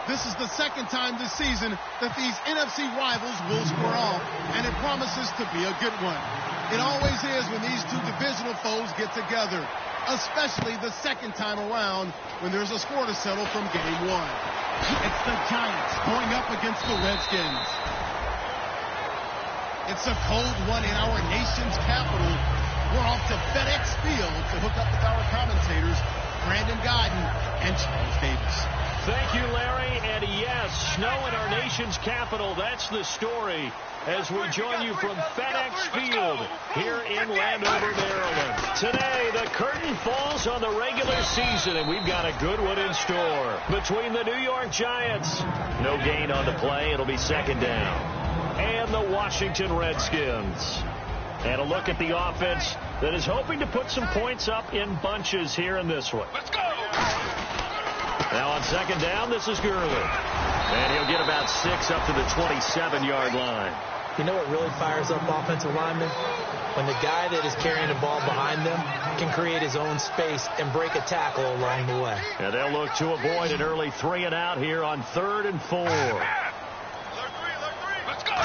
This is the second time this season that these NFC rivals will square off, and it promises to be a good one. It always is when these two divisional foes get together, especially the second time around when there's a score to settle from game one. It's the Giants going up against the Redskins. It's a cold one in our nation's capital. We're off to FedEx Field to hook up with our commentators, Brandon Godden and Charles Davis. Thank you, Larry. And yes, snow in our nation's capital. That's the story as we join you from FedEx Field here in Landover, Maryland. Today, the curtain falls on the regular season, and we've got a good one in store between the New York Giants. No gain on the play. It'll be second down. And the Washington Redskins. And a look at the offense that is hoping to put some points up in bunches here in this one. Let's go! Now on second down, this is Gurley. And he'll get about 6 up to the 27-yard line. You know what really fires up offensive linemen? When the guy that is carrying the ball behind them can create his own space and break a tackle along the way. And they'll look to avoid an early 3 and out here on 3rd and 4. Let's go!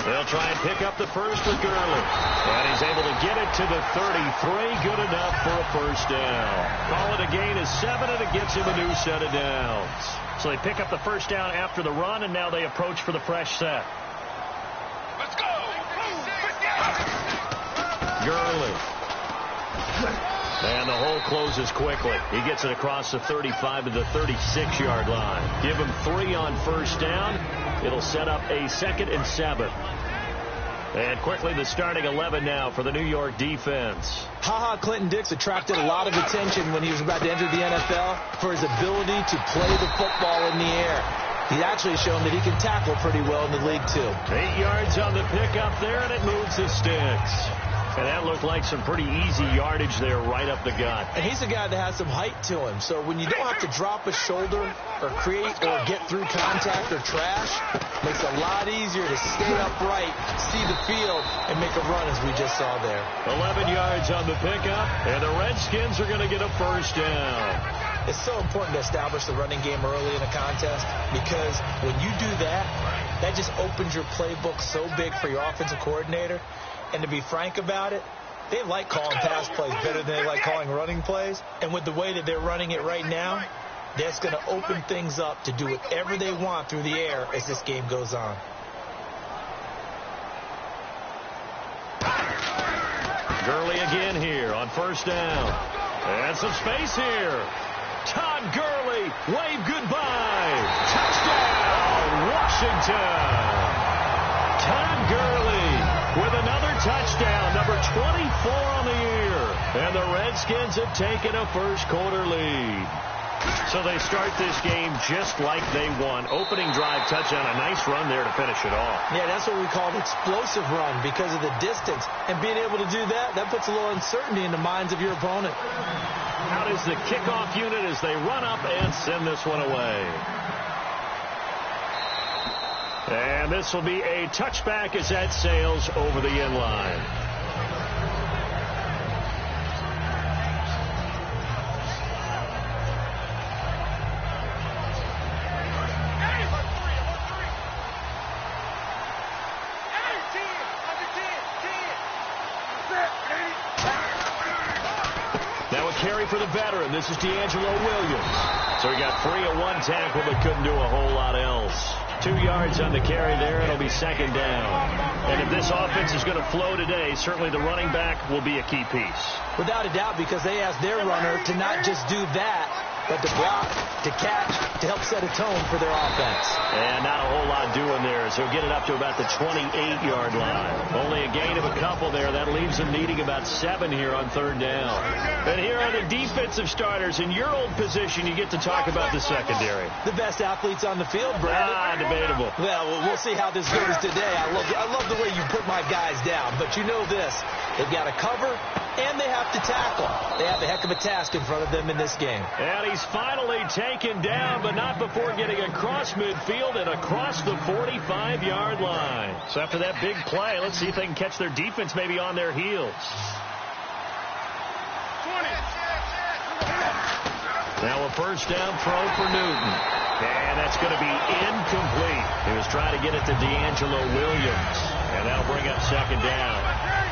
They'll try and pick up the first with Gurley. And he's able to get it to the 33. Good enough for a first down. Call it a gain of 7, and it gets him a new set of downs. So they pick up the first down after the run, and now they approach for the fresh set. Let's go! Gurley. And the hole closes quickly. He gets it across the 35 to the 36-yard line. Give him 3 on first down. It'll set up a 2nd and 7. And quickly the starting 11 now for the New York defense. Ha-Ha Clinton Dix attracted a lot of attention when he was about to enter the NFL for his ability to play the football in the air. He's actually shown that he can tackle pretty well in the league, too. 8 yards on the pickup there, and it moves the sticks. And that looked like some pretty easy yardage there right up the gut. And he's a guy that has some height to him. So when you don't have to drop a shoulder or create or get through contact or trash, makes it a lot easier to stay upright, see the field, and make a run as we just saw there. 11 yards on the pickup, and the Redskins are going to get a first down. It's so important to establish the running game early in a contest because when you do that, that just opens your playbook so big for your offensive coordinator. And to be frank about it, they like calling pass plays better than they like calling running plays. And with the way that they're running it right now, that's going to open things up to do whatever they want through the air as this game goes on. Gurley again here on first down. And some space here. Todd Gurley, wave goodbye. Touchdown, Washington. Todd Gurley with another touchdown, number 24 on the year. And the Redskins have taken a first quarter lead. So they start this game just like they won. Opening drive touchdown, a nice run there to finish it off. Yeah, that's what we call an explosive run because of the distance. And being able to do that, that puts a little uncertainty in the minds of your opponent. How does the kickoff unit as they run up and send this one away? And this will be a touchback as that sails over the end line. Now a carry for the veteran. This is D'Angelo Williams. So he got free of one tackle but couldn't do a whole lot else. 2 yards on the carry there. It'll be second down. And if this offense is going to flow today, certainly the running back will be a key piece. Without a doubt, because they asked their runner to not just do that, but to block, to catch, to help set a tone for their offense. And not a whole lot doing there, so he'll get it up to about the 28-yard line. Only a gain of a couple there. That leaves them needing about 7 here on third down. And here are the defensive starters. In your old position, you get to talk about the secondary. The best athletes on the field, Brad. Debatable. Well, we'll see how this goes today. I love the way you put my guys down. But you know this. They've got to cover, and they have to tackle. They have a heck of a task in front of them in this game. And he's finally taken down, but not before getting across midfield and across the 45-yard line. So after that big play, let's see if they can catch their defense maybe on their heels. 20. Now a first down throw for Newton. And that's going to be incomplete. He was trying to get it to D'Angelo Williams. And that'll bring up second down.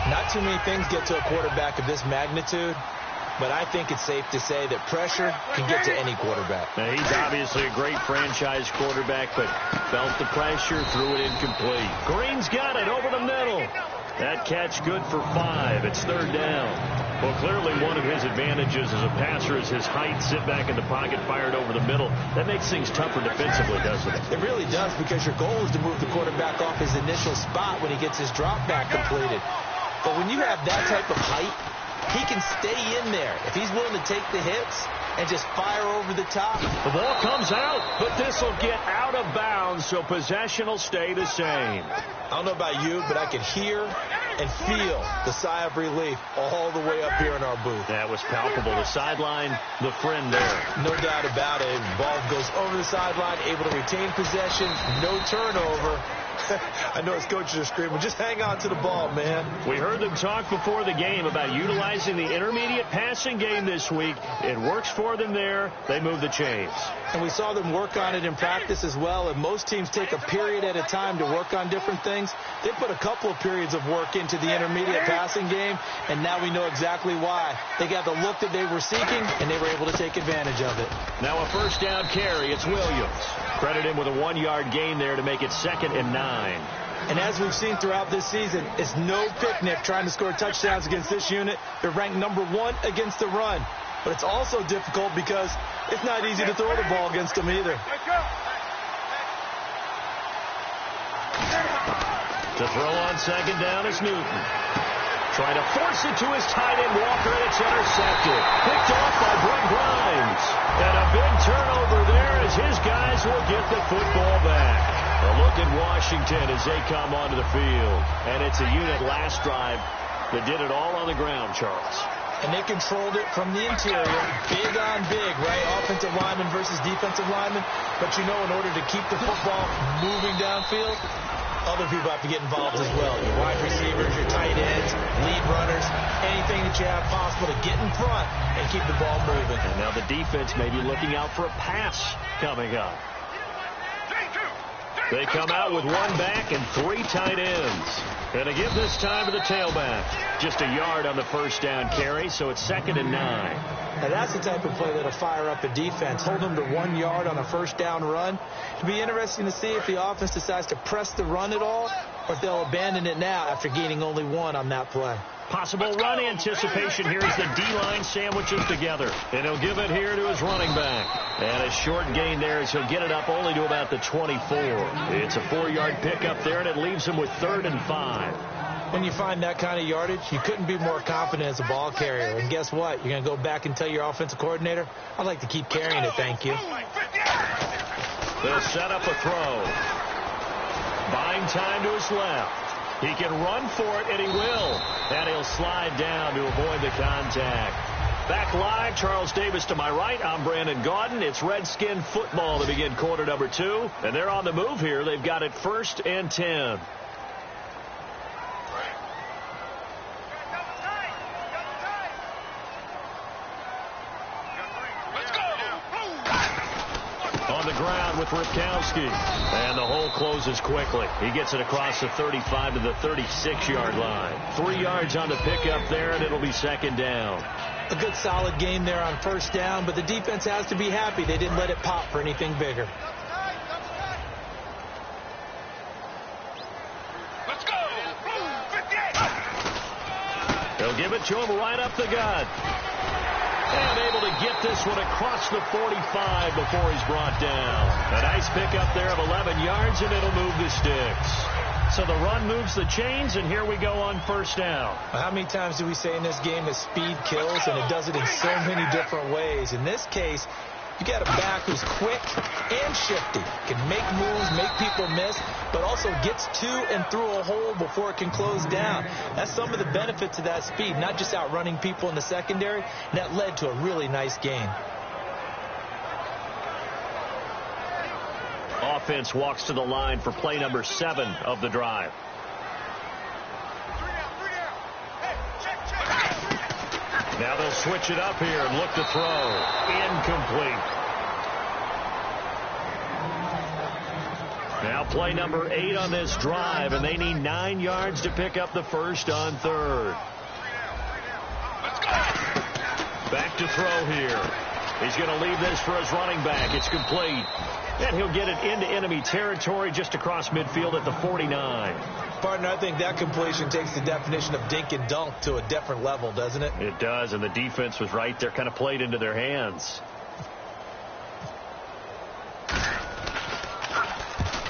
Not too many things get to a quarterback of this magnitude, but I think it's safe to say that pressure can get to any quarterback. Now, he's obviously a great franchise quarterback, but felt the pressure, threw it incomplete. Green's got it over the middle. That catch good for 5. It's third down. Well, clearly one of his advantages as a passer is his height. Sit back in the pocket, fired over the middle. That makes things tougher defensively, doesn't it? It really does, because your goal is to move the quarterback off his initial spot when he gets his drop back completed. But when you have that type of height, he can stay in there. If he's willing to take the hits and just fire over the top. The ball comes out, but this will get out of bounds, so possession will stay the same. I don't know about you, but I can hear and feel the sigh of relief all the way up here in our booth. That was palpable. The sideline, the friend there. No doubt about it. Ball goes over the sideline, able to retain possession, no turnover. I know his coaches are screaming, just hang on to the ball, man. We heard them talk before the game about utilizing the intermediate passing game this week. It works for them there. They move the chains. And we saw them work on it in practice as well. And most teams take a period at a time to work on different things. They put a couple of periods of work into the intermediate passing game, and now we know exactly why. They got the look that they were seeking, and they were able to take advantage of it. Now a first down carry. It's Williams. Credit him with a 1-yard gain there to make it 2nd and 9. And as we've seen throughout this season, it's no picnic trying to score touchdowns against this unit. They're ranked number 1 against the run. But it's also difficult because it's not easy to throw the ball against them either. To throw on second down is Newton. Trying to force it to his tight end, Walker, and it's intercepted. Picked off by Brent Grimes. And a big turnover there as his guys will get the football back. A look at Washington as they come onto the field. And it's a unit last drive that did it all on the ground, Charles. And they controlled it from the interior. Big on big, right? Offensive lineman versus defensive lineman. But you know, in order to keep the football moving downfield, other people have to get involved as well. Your wide receivers, your tight ends, lead runners, anything that you have possible to get in front and keep the ball moving. And now the defense may be looking out for a pass coming up. They come out with 1 back and 3 tight ends. And to give this time to the tailback. Just a yard on the first down carry, so it's 2nd and 9. Now that's the type of play that'll fire up a defense. Hold them to 1 yard on a first down run. It'll be interesting to see if the offense decides to press the run at all, or if they'll abandon it now after gaining only 1 on that play. Possible run anticipation here as the D-line sandwiches together. And he'll give it here to his running back. And a short gain there as he'll get it up only to about the 24. It's a 4-yard pickup there, and it leaves him with 3rd and 5. When you find that kind of yardage, you couldn't be more confident as a ball carrier. And guess what? You're going to go back and tell your offensive coordinator, I'd like to keep carrying it, thank you. They'll set up a throw. Buying time to his left. He can run for it, and he will. And he'll slide down to avoid the contact. Back live, Charles Davis to my right. I'm Brandon Gaudin. It's Redskin football to begin quarter number 2. And they're on the move here. They've got it 1st and 10. On the ground with Ripkowski. And the hole closes quickly. He gets it across the 35 to the 36-yard line. 3 yards on the pickup there, and it'll be 2nd down. A good solid game there on first down, but the defense has to be happy they didn't let it pop for anything bigger. Let's go! 58! They'll give it to him right up the gut. And able to get this one across the 45 before he's brought down. A nice pickup there of 11 yards, and it'll move the sticks. So the run moves the chains, and here we go on first down. How many times do we say in this game that speed kills, and it does it in so many different ways? In this case, you got a back who's quick and shifty, can make moves, make people miss, but also gets to and through a hole before it can close down. That's some of the benefits of that speed, not just outrunning people in the secondary, and that led to a really nice game. Offense walks to the line for play number 7 of the drive. Now they'll switch it up here and look to throw. Incomplete. Now play number 8 on this drive, and they need 9 yards to pick up the first on third. Back to throw here. He's going to leave this for his running back. It's complete. And he'll get it into enemy territory just across midfield at the 49. Partner, I think that completion takes the definition of dink and dunk to a different level, doesn't it? It does, and the defense was right there, kind of played into their hands.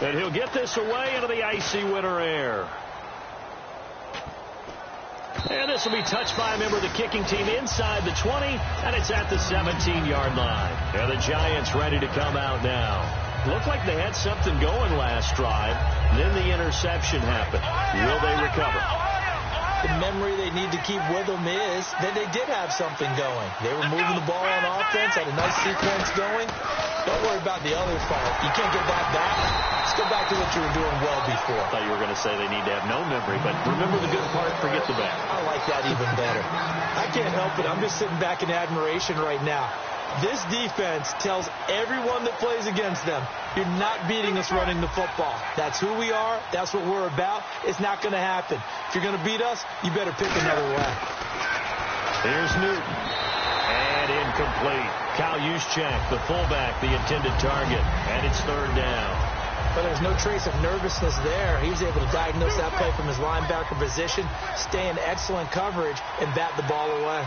And he'll get this away into the icy winter air. And this will be touched by a member of the kicking team inside the 20, and it's at the 17-yard line. And the Giants ready to come out now. Looked like they had something going last drive. Then the interception happened. Will they recover? The memory they need to keep with them is that they did have something going. They were moving the ball on offense, had a nice sequence going. Don't worry about the other part. You can't get that back. Let's go back to what you were doing well before. I thought you were going to say they need to have no memory, but remember the good part, forget the bad. I like that even better. I can't help it. I'm just sitting back in admiration right now. This defense tells everyone that plays against them, you're not beating us running the football. That's who we are. That's what we're about. It's not going to happen. If you're going to beat us, you better pick another way. Here's Newton. And incomplete. Kyle Juszczyk, the fullback, the intended target. And it's third down. But there's no trace of nervousness there. He was able to diagnose that play from his linebacker position, stay in excellent coverage, and bat the ball away.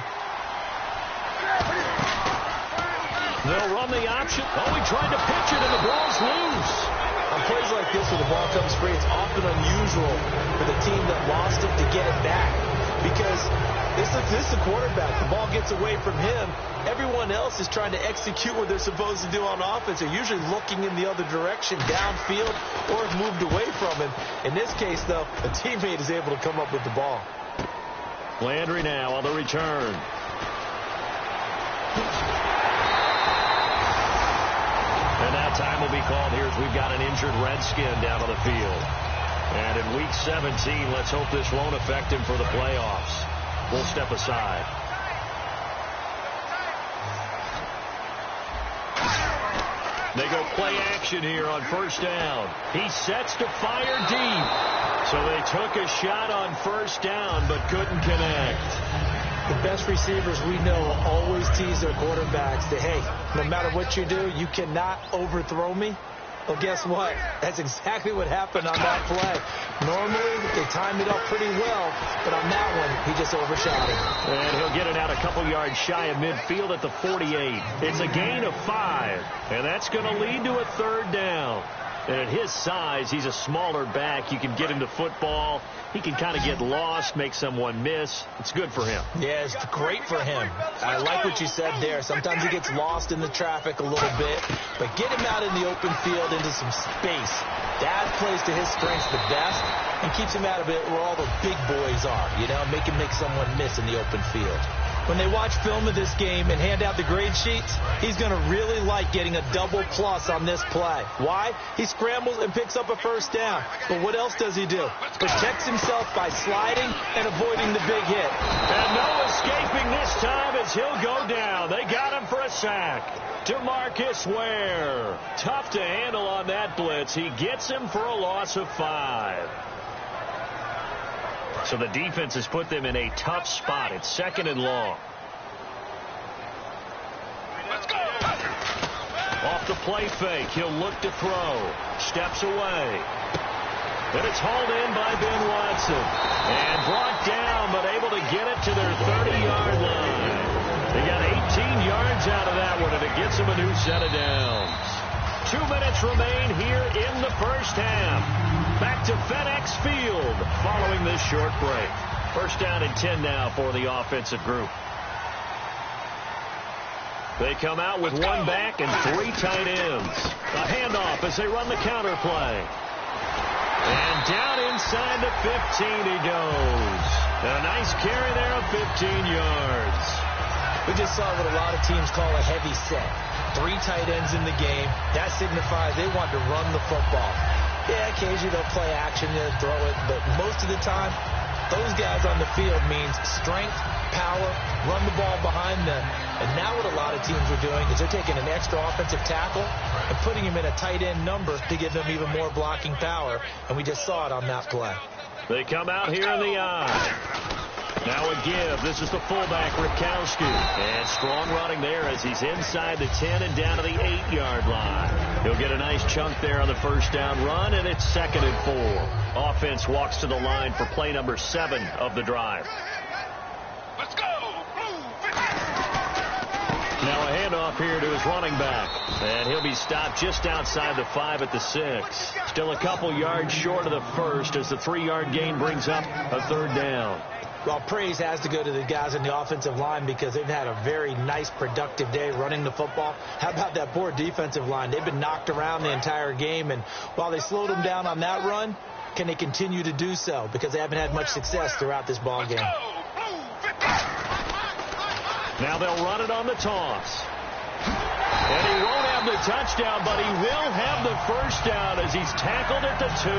They'll run the option. Oh, he tried to pitch it, and the ball's loose. On plays like this where the ball comes free, it's often unusual for the team that lost it to get it back. Because this is the quarterback. The ball gets away from him. Everyone else is trying to execute what they're supposed to do on offense. They're usually looking in the other direction, downfield, or have moved away from him. In this case, though, a teammate is able to come up with the ball. Landry now on the return. And now time will be called here as we've got an injured Redskin down on the field. And in Week 17, let's hope this won't affect him for the playoffs. We'll step aside. They go play action here on first down. He sets to fire deep. So they took a shot on first down but couldn't connect. The best receivers we know always tease their quarterbacks that, hey, no matter what you do, you cannot overthrow me. Well, guess what? That's exactly what happened on that play. Normally, they timed it up pretty well, but on that one, he just overshot it. And he'll get it out a couple yards shy of midfield at the 48. It's a gain of 5, and that's going to lead to a third down. And at his size, he's a smaller back. You can get him to football. He can kind of get lost, make someone miss. It's good for him. Yeah, it's great for him. I like what you said there. Sometimes he gets lost in the traffic a little bit, but get him out in the open field into some space. That plays to his strengths the best and keeps him out of it where all the big boys are, you know, make someone miss in the open field. When they watch film of this game and hand out the grade sheets, he's going to really like getting a double plus on this play. Why? He scrambles and picks up a first down. But what else does he do? Protects himself by sliding and avoiding the big hit. And no escaping this time as he'll go down. They got him for a sack. DeMarcus Ware. Tough to handle on that blitz. He gets him for a loss of 5. So the defense has put them in a tough spot. It's second and long. Let's go. Off the play fake. He'll look to throw. Steps away. And it's hauled in by Ben Watson. And brought down, but able to get it to their 30-yard line. They got 18 yards out of that one, and it gets them a new set of downs. 2 minutes remain here in the first half. Back to FedEx Field following this short break. First down and 10 now for the offensive group. They come out with one back and 3 tight ends. A handoff as they run the counter play. And down inside the 15 he goes. And a nice carry there of 15 yards. We just saw what a lot of teams call a heavy set. 3 tight ends in the game. That signifies they want to run the football. Yeah, occasionally they'll play action and throw it, but most of the time, Those guys on the field means strength, power, run the ball behind them. And now what a lot of teams are doing is they're taking an extra offensive tackle and putting him in a tight end number to give them even more blocking power. And we just saw it on that play. They come out here in the eye. Now a give. This is the fullback, Ripkowski. And strong running there as he's inside the 10 and down to the 8-yard line. He'll get a nice chunk there on the first down run, and it's 2nd and 4. Offense walks to the line for play number 7 of the drive. Let's go. Now a handoff here to his running back. And he'll be stopped just outside the 5 at the 6. Still a couple yards short of the first as the 3-yard gain brings up a 3rd down. Well, praise has to go to the guys on the offensive line because they've had a very nice, productive day running the football. How about that poor defensive line? They've been knocked around the entire game, and while they slowed them down on that run, can they continue to do so? Because they haven't had much success throughout this ball game. Now they'll run it on the toss. And he won't have the touchdown, but he will have the first down as he's tackled at the 2.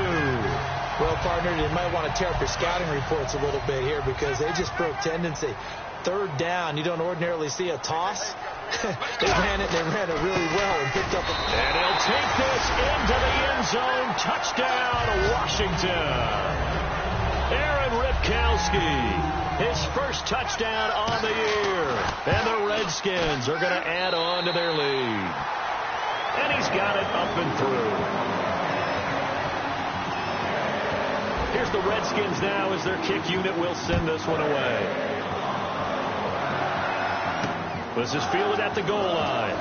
Well, partner, you might want to tear up your scouting reports a little bit here because they just broke tendency. 3rd down, you don't ordinarily see a toss. They ran it really well and picked up. And he'll take this into the end zone. Touchdown, Washington. Aaron Ripkowski, his first touchdown on the year. And the Redskins are going to add on to their lead. And he's got it up and through. Here's the Redskins now as their kick unit will send this one away. This is fielded at the goal line.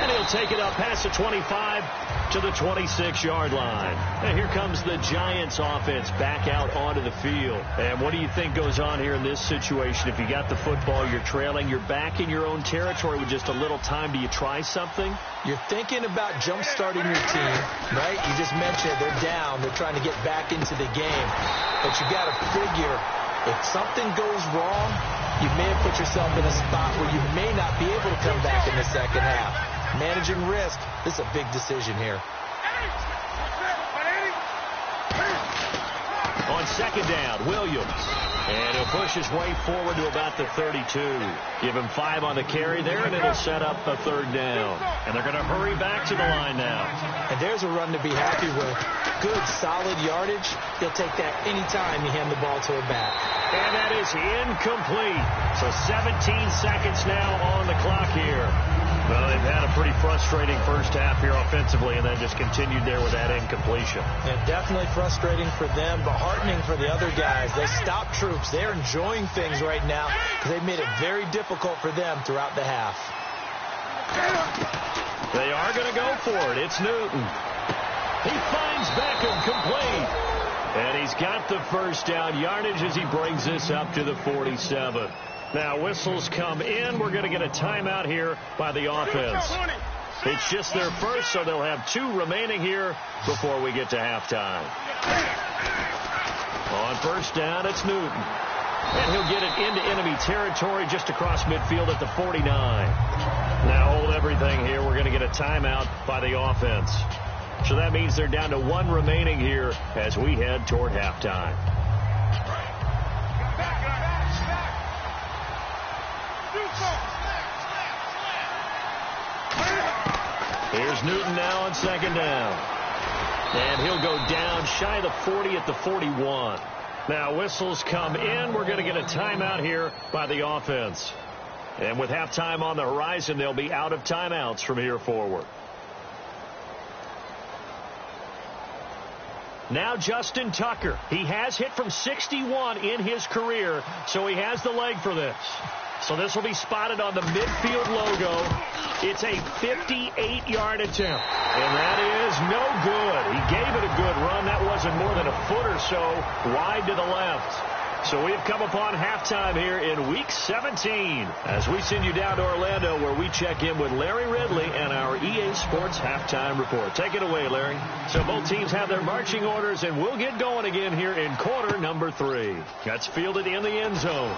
And he'll take it up past the 25 to the 26-yard line. And here comes the Giants offense back out onto the field. And what do you think goes on here in this situation? If you got the football, you're trailing, you're back in your own territory with just a little time. Do you try something? You're thinking about jump-starting your team, right? You just mentioned they're down. They're trying to get back into the game. But you got to figure if something goes wrong, you may have put yourself in a spot where you may not be able to come back in the second half. Managing risk, this is a big decision here. On 2nd down, Williams. And he'll push his way forward to about the 32. Give him 5 on the carry there, and it'll set up a 3rd down. And they're going to hurry back to the line now. And there's a run to be happy with. Good, solid yardage. He'll take that anytime you hand the ball to a back. And that is incomplete. So 17 seconds now on the clock here. Well, they've had a pretty frustrating first half here offensively, and then just continued there with that incompletion. Yeah, definitely frustrating for them, but heartening for the other guys. They stopped troops. They're enjoying things right now because they've made it very difficult for them throughout the half. They are going to go for it. It's Newton. He finds Beckham complete. And he's got the first down yardage as he brings this up to the 47. Now whistles come in. We're going to get a timeout here by the offense. It's just their first, so they'll have 2 remaining here before we get to halftime. On first down, it's Newton. And he'll get it into enemy territory just across midfield at the 49. Now hold everything here. We're going to get a timeout by the offense. So that means they're down to 1 remaining here as we head toward halftime. Here's Newton now on 2nd down. And he'll go down shy of the 40 at the 41. Now whistles come in. We're going to get a timeout here by the offense. And with halftime on the horizon, they'll be out of timeouts from here forward. Now Justin Tucker. He has hit from 61 in his career, so he has the leg for this. So this will be spotted on the midfield logo. It's a 58-yard attempt. And that is no good. He gave it a good run. That wasn't more than a foot or so wide to the left. So we've come upon halftime here in Week 17 as we send you down to Orlando where we check in with Larry Ridley and our EA Sports Halftime Report. Take it away, Larry. So both teams have their marching orders, and we'll get going again here in quarter number 3. That's fielded in the end zone.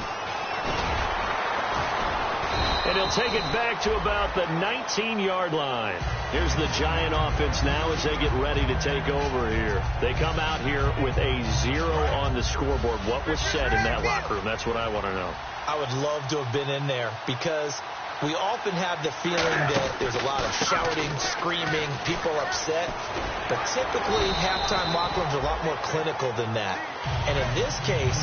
And he'll take it back to about the 19-yard line. Here's the Giant offense now as they get ready to take over here. They come out here with a 0 on the scoreboard. What was said in that locker room? That's what I want to know. I would love to have been in there because we often have the feeling that there's a lot of shouting, screaming, people upset. But typically, halftime locker rooms are a lot more clinical than that. And in this case,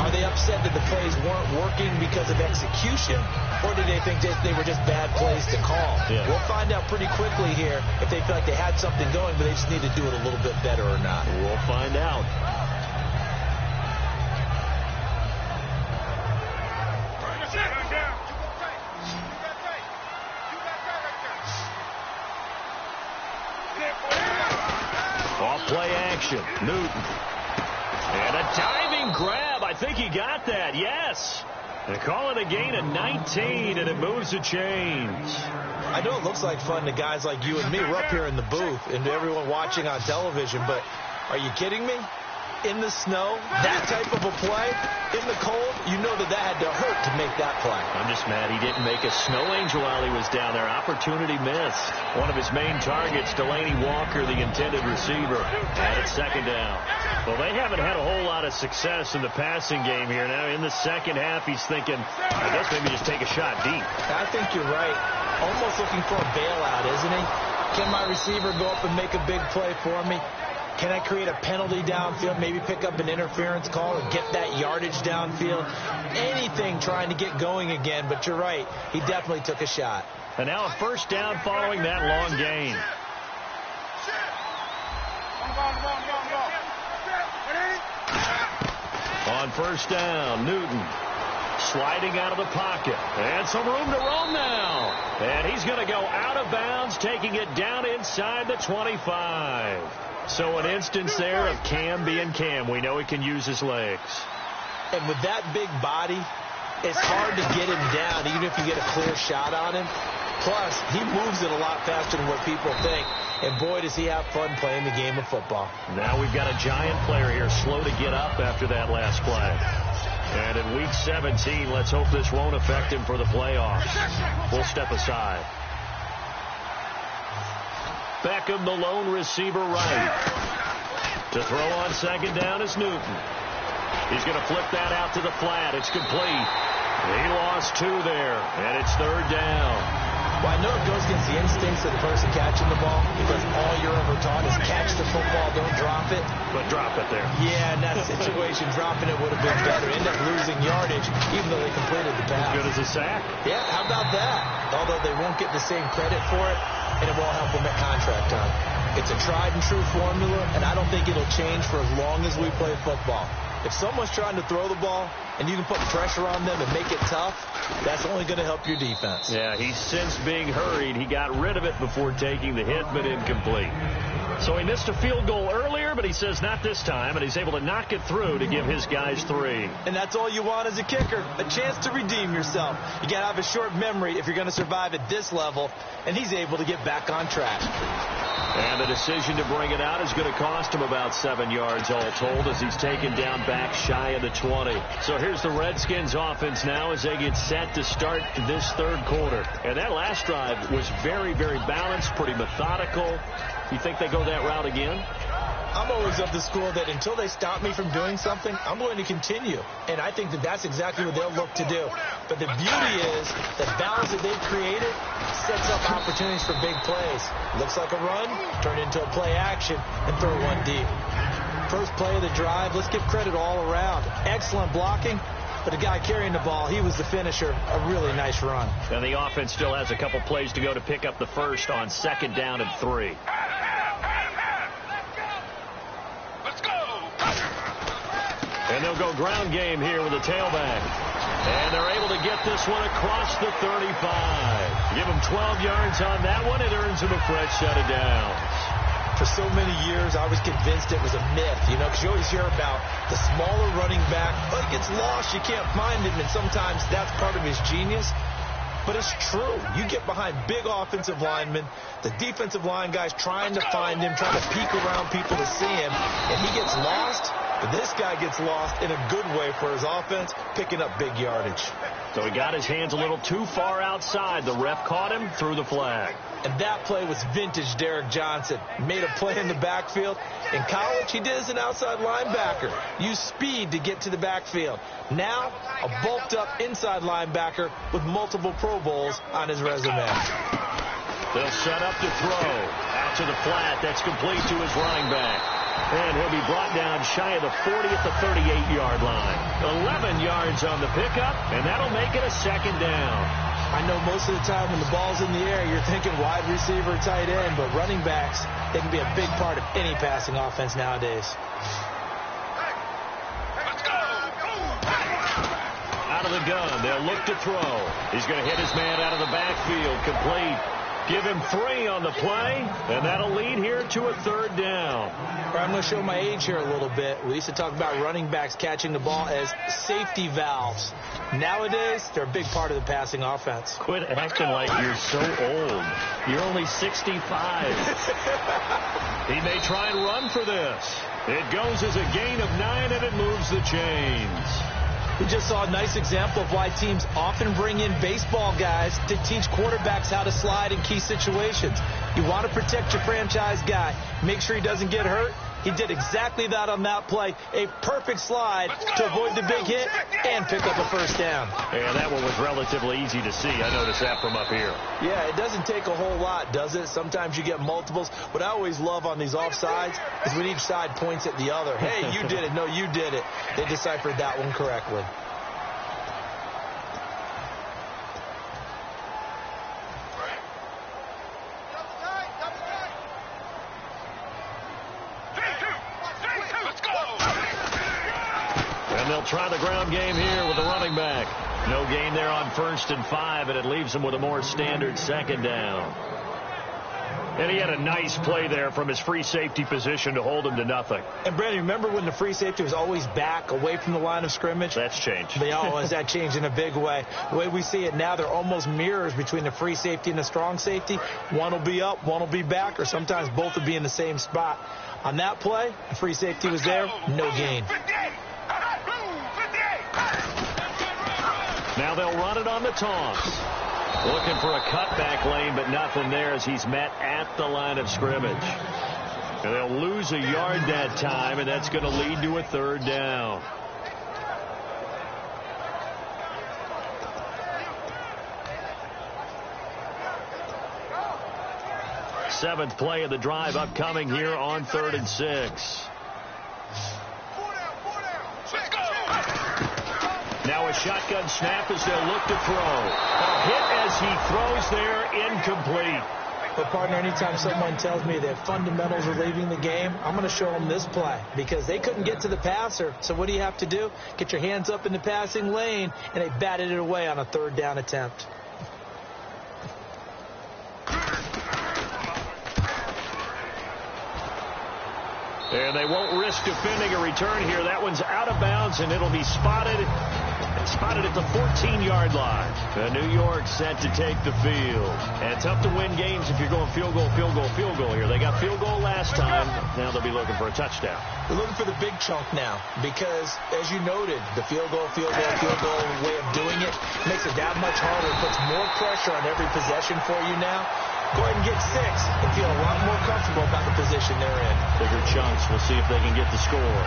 are they upset that the plays weren't working because of execution? Or do they think they were just bad plays to call? Yeah. We'll find out pretty quickly here if they feel like they had something going, but they just need to do it a little bit better or not. We'll find out. Off-play action. Newton. And a diving grab. I think he got that. Yes. They call it a gain of 19, and it moves the chains. I know it looks like fun to guys like you and me. We're up here in the booth and to everyone watching on television, but are you kidding me? In the snow, that type of a play, in the cold, you know that had to hurt to make that play. I'm just mad he didn't make a snow angel while he was down there. Opportunity missed. One of his main targets, Delaney Walker, the intended receiver, and it's second down. Well, they haven't had a whole lot of success in the passing game here. Now, in the second half, he's thinking, I guess maybe just take a shot deep. I think you're right. Almost looking for a bailout, isn't he? Can my receiver go up and make a big play for me? Can I create a penalty downfield, maybe pick up an interference call or get that yardage downfield? Anything trying to get going again, but you're right. He definitely took a shot. And now a first down following that long gain. On first down, Newton sliding out of the pocket. And some room to roam now. And he's going to go out of bounds, taking it down inside the 25. So an instance there of Cam being Cam. We know he can use his legs. And with that big body, it's hard to get him down, even if you get a clear shot on him. Plus, he moves it a lot faster than what people think. And boy, does he have fun playing the game of football. Now we've got a Giant player here slow to get up after that last play. And in Week 17, let's hope this won't affect him for the playoffs. We'll step aside. Beckham, the lone receiver right. To throw on second down is Newton. He's going to flip that out to the flat. It's complete. He lost 2 there, and it's third down. Well, I know it goes against the instincts of the person catching the ball because all you're ever taught is catch the football, don't drop it. But drop it there. Yeah, in that situation, dropping it would have been better. End up losing yardage, even though they completed the pass. As good as a sack. Yeah, how about that? Although they won't get the same credit for it, and it won't help them at contract time. It's a tried-and-true formula, and I don't think it'll change for as long as we play football. If someone's trying to throw the ball and you can put pressure on them and make it tough, that's only going to help your defense. Yeah, he's since being hurried. He got rid of it before taking the hit, but incomplete. So he missed a field goal earlier, but he says not this time, and he's able to knock it through to give his guys 3. And that's all you want as a kicker, a chance to redeem yourself. You got to have a short memory if you're going to survive at this level, and he's able to get back on track. And the decision to bring it out is going to cost him about 7 yards all told as he's taken down back shy of the 20. So here's the Redskins offense now as they get set to start this third quarter. And that last drive was very, very balanced, pretty methodical. You think they go that route again? I'm always of the school that until they stop me from doing something, I'm going to continue. And I think that that's exactly what they'll look to do. But the beauty is the balance that they've created sets up opportunities for big plays. Looks like a run, turn into a play action, and throw one deep. First play of the drive, let's give credit all around. Excellent blocking. But the guy carrying the ball, he was the finisher. A really nice run. And the offense still has a couple plays to go to pick up the first on second down and 3. And they'll go ground game here with a tailback. And they're able to get this one across the 35. Give them 12 yards on that one. It earns them a fresh set of downs. For so many years, I was convinced it was a myth, because you always hear about the smaller running back. Oh, he gets lost, you can't find him, and sometimes that's part of his genius. But it's true. You get behind big offensive linemen, the defensive line guys trying to find him, trying to peek around people to see him, and he gets lost. But this guy gets lost in a good way for his offense, picking up big yardage. So he got his hands a little too far outside. The ref caught him, threw the flag. And that play was vintage Derek Johnson. Made a play in the backfield. In college, he did as an outside linebacker. Used speed to get to the backfield. Now, a bulked-up inside linebacker with multiple Pro Bowls on his resume. They'll set up to throw. Out to the flat. That's complete to his running back. And he'll be brought down shy of the 40 at the 38-yard line. 11 yards on the pickup, and that'll make it a second down. I know most of the time when the ball's in the air, you're thinking wide receiver, tight end, but running backs, they can be a big part of any passing offense nowadays. Out of the gun, they'll look to throw. He's going to hit his man out of the backfield, complete. Give him 3 on the play, and that'll lead here to a third down. I'm going to show my age here a little bit. We used to talk about running backs catching the ball as safety valves. Nowadays, they're a big part of the passing offense. Quit acting like you're so old. You're only 65. He may try and run for this. It goes as a gain of 9, and it moves the chains. We just saw a nice example of why teams often bring in baseball guys to teach quarterbacks how to slide in key situations. You want to protect your franchise guy. Make sure he doesn't get hurt. He did exactly that on that play. A perfect slide to avoid the big hit and pick up a first down. Yeah, that one was relatively easy to see. I noticed that from up here. Yeah, it doesn't take a whole lot, does it? Sometimes you get multiples. What I always love on these offsides is when each side points at the other. Hey, you did it. No, you did it. They deciphered that one correctly. And they'll try the ground game here with the running back. No gain there on 1st and 5, and it leaves them with a more standard second down. And he had a nice play there from his free safety position to hold him to nothing. And, Brandon, remember when the free safety was always back away from the line of scrimmage? That's changed. They always that changed in a big way. The way we see it now, they're almost mirrors between the free safety and the strong safety. One will be up, one will be back, or sometimes both will be in the same spot. On that play, the free safety was there, no gain. Now they'll run it on the toss. Looking for a cutback lane, but nothing there as he's met at the line of scrimmage. And they'll lose a yard that time, and that's going to lead to a third down. Seventh play of the drive upcoming here on 3rd and 6. Now a shotgun snap as they'll look to throw. A hit as he throws there, incomplete. But, partner, anytime someone tells me that fundamentals are leaving the game, I'm going to show them this play because they couldn't get to the passer. So what do you have to do? Get your hands up in the passing lane, and they batted it away on a 3rd down attempt. And they won't risk defending a return here. That one's out of bounds, and it'll be spotted at the 14-yard line. New York set to take the field. And tough to win games if you're going field goal here. They got field goal last time. Now they'll be looking for a touchdown. They're looking for the big chunk now because, as you noted, the field goal way of doing it makes it that much harder. It puts more pressure on every possession for you now. Go ahead and get 6 and feel a lot more comfortable about the position they're in. Bigger chunks. We'll see if they can get the score.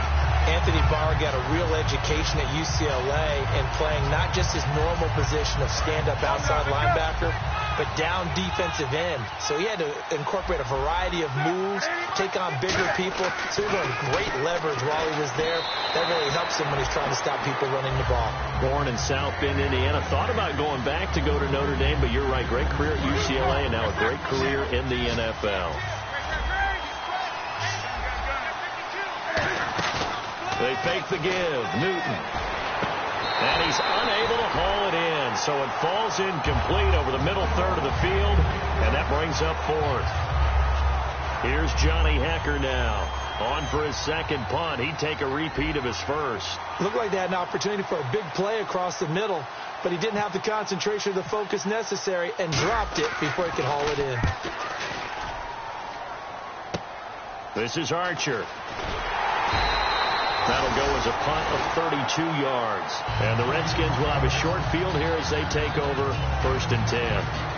Anthony Barr got a real education at UCLA in playing not just his normal position of stand-up outside linebacker, but down defensive end. So he had to incorporate a variety of moves, take on bigger people. So he learned great leverage while he was there. That really helps him when he's trying to stop people running the ball. Born in South Bend, Indiana. Thought about going back to go to Notre Dame, but you're right. Great career at UCLA and now a great career in the NFL. They fake the give. Newton. And he's unable to haul it in. So it falls incomplete over the middle third of the field. And that brings up 4th. Here's Johnny Hecker now. On for his second punt. He'd take a repeat of his first. Looked like they had an opportunity for a big play across the middle. But he didn't have the concentration or the focus necessary and dropped it before he could haul it in. This is Archer. That'll go as a punt of 32 yards. And the Redskins will have a short field here as they take over 1st and 10.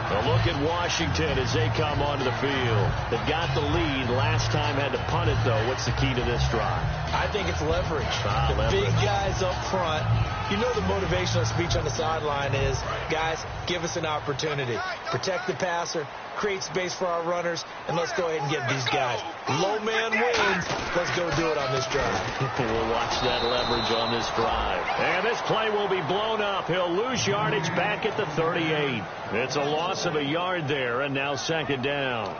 A look at Washington as they come onto the field. They've got the lead. Last time had to punt it, though. What's the key to this drive? I think it's leverage. Big guys up front. You know the motivational speech on the sideline is, guys, give us an opportunity. Protect the passer, create space for our runners, and let's go ahead and get these guys. Low man wins. Let's go do it on this drive. We'll watch that leverage on this drive. And this play will be blown up. He'll lose yardage back at the 38. It's a loss of a yard there, and now 2nd down.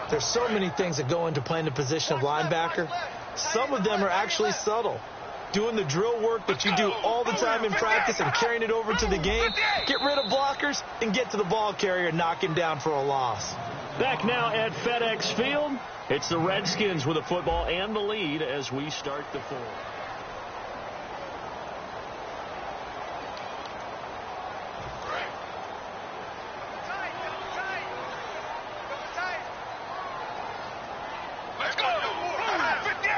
There's so many things that go into playing the position of linebacker. Some of them are actually subtle. Doing the drill work that you do all the time in practice and carrying it over to the game. Get rid of blockers and get to the ball carrier and knock him down for a loss. Back now at FedEx Field. It's the Redskins with the football and the lead as we start the 4th. Let's go. 58.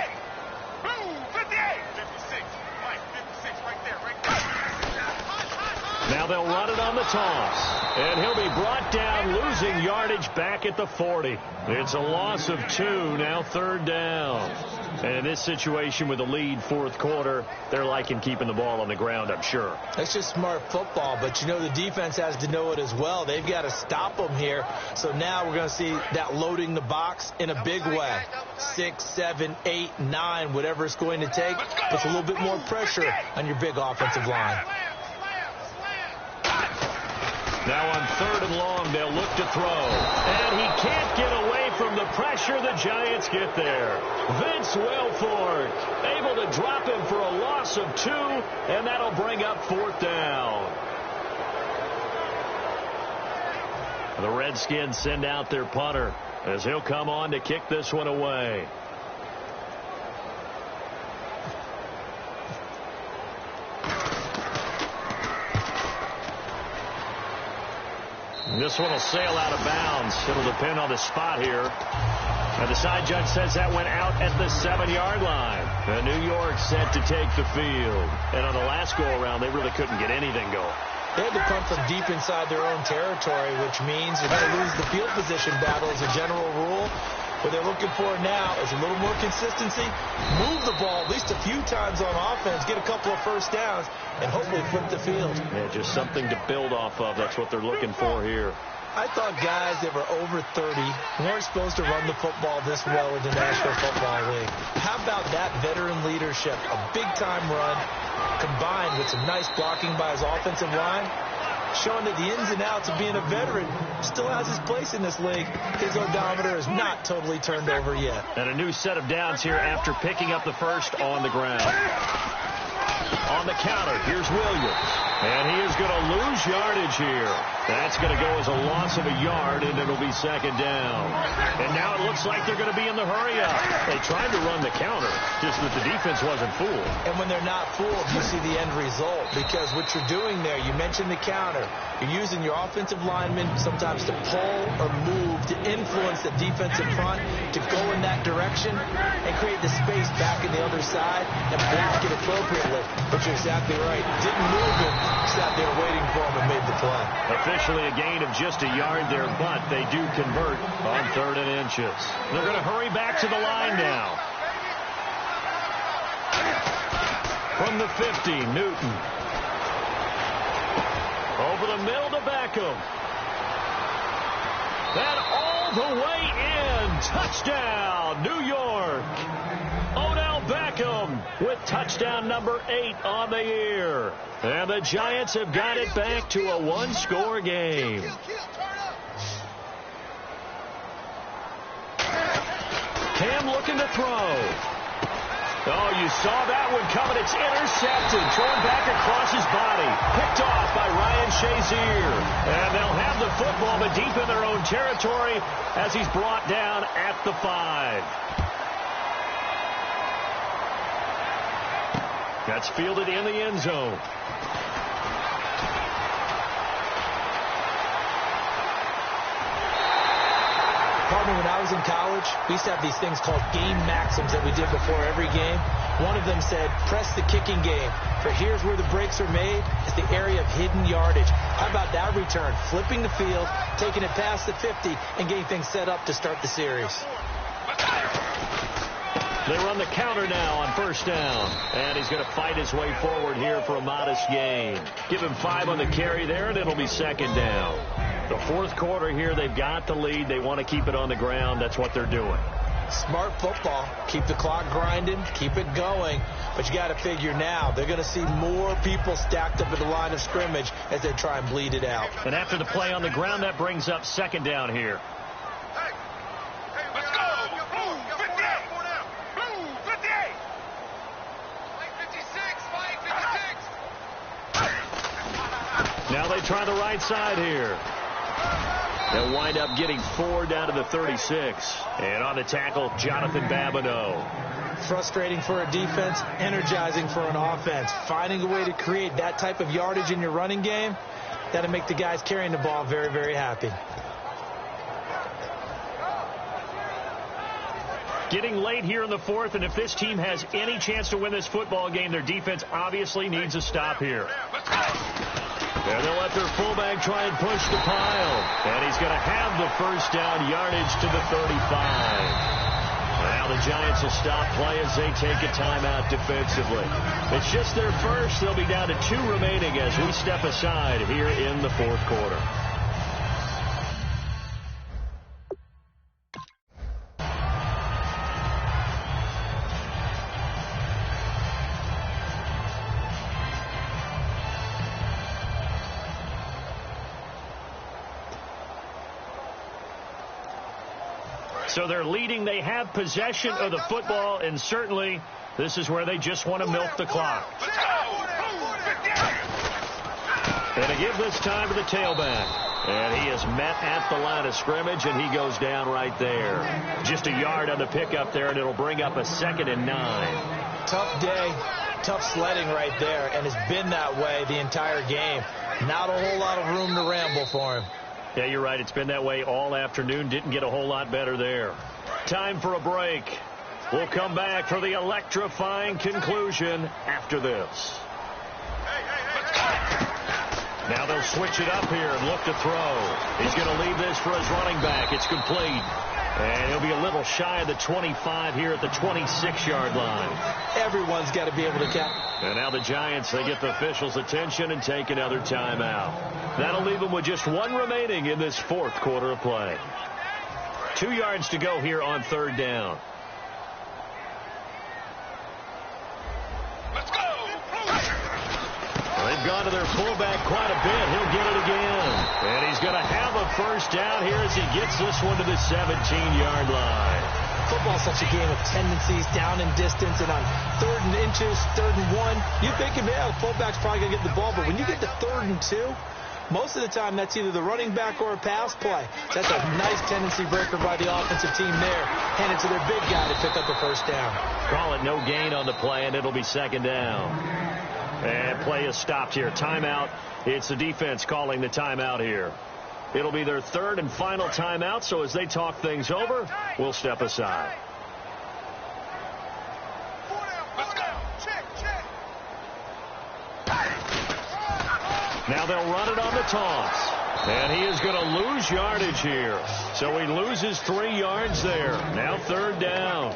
Boom, 58. 56. Mike, 56 right there, right there. Now they'll run it on the toss. And he'll be brought down, losing yardage back at the 40. It's a loss of 2, now 3rd down. And in this situation with the lead 4th quarter, they're liking keeping the ball on the ground, I'm sure. That's just smart football, but you know the defense has to know it as well. They've got to stop them here. So now we're going to see that loading the box in a big way. 6, 7, 8, 9, whatever it's going to take, puts a little bit more pressure on your big offensive line. Now on 3rd and long, they'll look to throw. And he can't get away from the pressure. The Giants get there. Vince Wilfork able to drop him for a loss of 2, and that'll bring up 4th down. The Redskins send out their punter as he'll come on to kick this one away. This one will sail out of bounds. It'll depend on the spot here. And the side judge says that went out at the 7-yard line. And New York set to take the field. And on the last go-around, they really couldn't get anything going. They had to punt from deep inside their own territory, which means you're going to lose the field position battle as a general rule. What they're looking for now is a little more consistency, move the ball at least a few times on offense, get a couple of first downs, and hopefully flip the field. Yeah, just something to build off of. That's what they're looking for here. I thought guys that were over 30 weren't supposed to run the football this well in the National Football League. How about that veteran leadership? A big-time run combined with some nice blocking by his offensive line, showing that the ins and outs of being a veteran still has his place in this league. His odometer is not totally turned over yet. And a new set of downs here after picking up the first on the ground. On the counter, here's Williams. And he is going to lose yardage here. That's going to go as a loss of a yard, and it'll be 2nd down. And now it looks like they're going to be in the hurry-up. They tried to run the counter, just that the defense wasn't fooled. And when they're not fooled, you see the end result. Because what you're doing there, you mentioned the counter. You're using your offensive linemen sometimes to pull or move to influence the defensive front to go in that direction and create the space back in the other side and block it appropriately. But you're exactly right. Didn't move him. Sat there waiting for him and made the play. Officially a gain of just a yard there, but they do convert on 3rd and inches. They're going to hurry back to the line now. From the 50, Newton. Over the middle to Beckham. That all the way in. Touchdown, New York. Odell Beckham with touchdown number 8 on the year. And the Giants have got it back to a 1-score game. Cam looking to throw. Oh, you saw that one coming. It's intercepted. Thrown back across his body. Picked off by Ryan Shazier. And they'll have the football, but deep in their own territory as he's brought down at the 5. That's fielded in the end zone. Partner, when I was in college, we used to have these things called game maxims that we did before every game. One of them said, press the kicking game. For here's where the breaks are made, is the area of hidden yardage. How about that return? Flipping the field, taking it past the 50, and getting things set up to start the series. They run the counter now on first down. And he's going to fight his way forward here for a modest gain. Give him 5 on the carry there, and it'll be second down. The fourth quarter here, they've got the lead. They want to keep it on the ground. That's what they're doing. Smart football. Keep the clock grinding. Keep it going. But you got to figure now, they're going to see more people stacked up at the line of scrimmage as they try and bleed it out. And after the play on the ground, that brings up second down here. Let's go. Blue, 58. Blue, 58. White 56. White 56. Now they try the right side here. They'll wind up getting 4 down to the 36. And on the tackle, Jonathan Babineau. Frustrating for a defense, energizing for an offense. Finding a way to create that type of yardage in your running game, that'll make the guys carrying the ball very, very happy. Getting late here in the fourth, and if this team has any chance to win this football game, their defense obviously needs a stop here. And they'll let their fullback try and push the pile. And he's going to have the first down yardage to the 35. Now the Giants will stop play as they take a timeout defensively. It's just their first. They'll be down to 2 remaining as we step aside here in the fourth quarter. So they're leading. They have possession of the football, and certainly this is where they just want to milk the clock. And to give this time to the tailback. And he is met at the line of scrimmage, and he goes down right there. Just a yard on the pickup there, and it'll bring up a 2nd and 9. Tough day, tough sledding right there, and it's been that way the entire game. Not a whole lot of room to ramble for him. Yeah, you're right. It's been that way all afternoon. Didn't get a whole lot better there. Time for a break. We'll come back for the electrifying conclusion after this. Now they'll switch it up here and look to throw. He's going to leave this for his running back. It's complete. And he'll be a little shy of the 25 here at the 26-yard line. Everyone's got to be able to catch. And now the Giants, they get the officials' attention and take another timeout. That'll leave them with just 1 remaining in this fourth quarter of play. 2 yards to go here on third down. Let's go. They've gone to their fullback quite a bit. He'll get it again. And he's going to have a first down here as he gets this one to the 17-yard line. Football's such a game of tendencies, down and distance, and on 3rd and inches, 3rd and 1, you think, yeah, the fullback's probably going to get the ball, but when you get to 3rd and 2, most of the time that's either the running back or a pass play. That's a nice tendency breaker by the offensive team there. Hand it to their big guy to pick up a first down. Call it no gain on the play, and it'll be 2nd down. And play is stopped here. Timeout. It's the defense calling the timeout here. It'll be their 3rd and final timeout, so as they talk things over, we'll step aside. Now they'll run it on the toss. And he is going to lose yardage here. So he loses 3 yards there. Now 3rd down.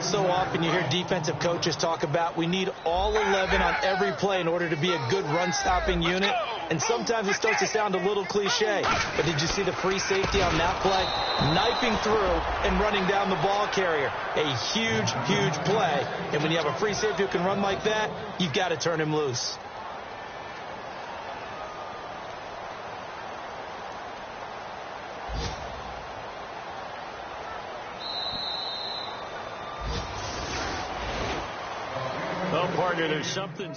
So often you hear defensive coaches talk about we need all 11 on every play in order to be a good run-stopping unit. And sometimes it starts to sound a little cliche. But did you see the free safety on that play? Knifing through and running down the ball carrier. A huge, huge play. And when you have a free safety who can run like that, you've got to turn him loose. Well, partner, there's something...